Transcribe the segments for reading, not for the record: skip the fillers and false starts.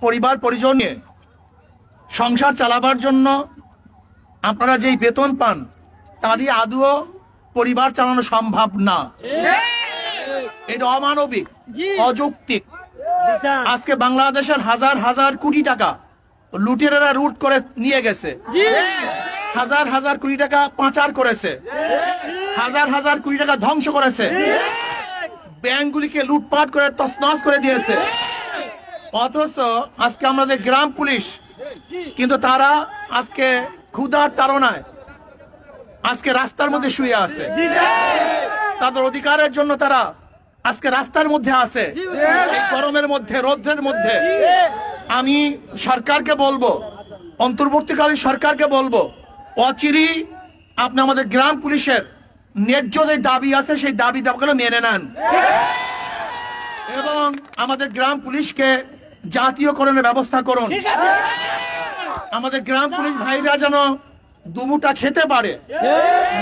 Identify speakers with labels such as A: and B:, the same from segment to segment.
A: পরিবার পরিজন নিয়ে সংসার চালাবার জন্য আপনারা যেই বেতন পান তা দিয়ে আদৌ পরিবার চালানো সম্ভব না। এটা অমানবিক, অযৌক্তিক। আজকে বাংলাদেশের হাজার হাজার কোটি টাকা লুটেরারা লুট করে নিয়ে গেছে, হাজার হাজার কোটি টাকা পাচার করেছে, হাজার হাজার কোটি টাকা ধ্বংস করেছে, ব্যাংকগুলিকে লুটপাট করে তছনছ করে দিয়েছে। অথচ আজকে আমাদের গ্রাম পুলিশ কিন্তু তারা আজকে ক্ষুধার তাড়নায় আজকে রাস্তার মধ্যে শুয়ে আছে। তাদের অধিকারের জন্য তারা আজকে রাস্তার মধ্যে আছে, এই গরমের মধ্যে, রৌদ্রের মধ্যে। আমি সরকারকে বলবো, অন্তর্বর্তীকালীন সরকারকে বলবো, অচিরেই আপনি আমাদের গ্রাম পুলিশের ন্যায্য যে দাবি আছে সেই দাবিগুলো মেনে নেন এবং আমাদের গ্রাম পুলিশকে জাতীয়করণের ব্যবস্থা করুন। আমাদের গ্রাম পুলিশ ভাইরা যেন দুমুটা খেতে পারে,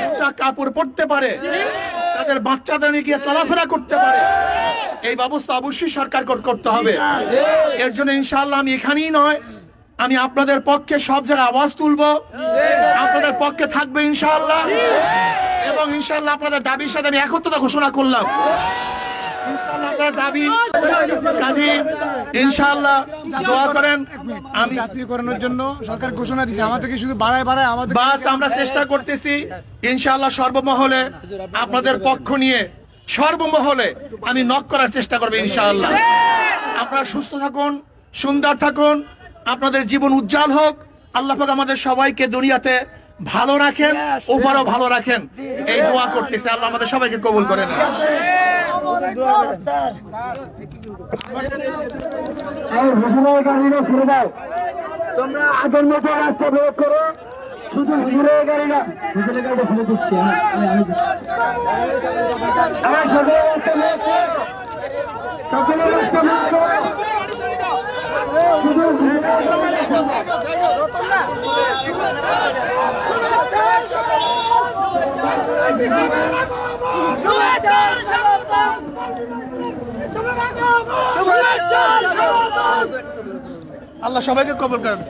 A: দুটা কাপড় পরতে পারে, তাদের বাচ্চাদের নিয়ে গিয়ে চলাফেরা করতে পারে, এই ব্যবস্থা অবশ্যই সরকার করতে হবে। এর জন্য ইনশাআল্লাহ আমি এখানেই নয়, আমি আপনাদের পক্ষে সব জায়গায় আওয়াজ তুলবো, আপনাদের পক্ষে থাকবে ইনশাআল্লাহ। এবং ইনশাআল্লাহ আপনাদের দাবির সাথে আমি একত্রতা ঘোষণা করলাম। ইনশাআল্লাহ আপনার দাবি কাজী ইনশাআল্লাহ দোয়া করেন। আমি
B: জাতীয়করণের জন্য সরকার ঘোষণা দিয়েছে, আমাদেরকে শুধু বাড়ায় আমাদের
A: বাস আমরা চেষ্টা করতেছি ইনশাআল্লাহ সর্বমহলে আপনাদের পক্ষ নিয়ে সর্বমহলে আমি নক করার চেষ্টা করব ইনশাআল্লাহ। আপনারা সুস্থ থাকুন, সুন্দর থাকুন, আপনাদের জীবন উজ্জ্বল হোক। আল্লাহ পাক আমাদের সবাইকে দুনিয়াতে ভালো রাখেন, উপরও ভালো রাখেন, এই দোয়া করতেছি। আল্লাহ আমাদের সবাইকে কবুল করেন।
C: তোমরা আগের মতো রাস্তা ব্লক করো, শুধু হুজুরের গাড়িটা ছেড়ে দিচ্ছি। আমার সকলে রাস্তা ব্লক করো, সকলে রাস্তা ব্লক করো, শুধু
A: আল্লাহ সবাইকে কবুল করেন।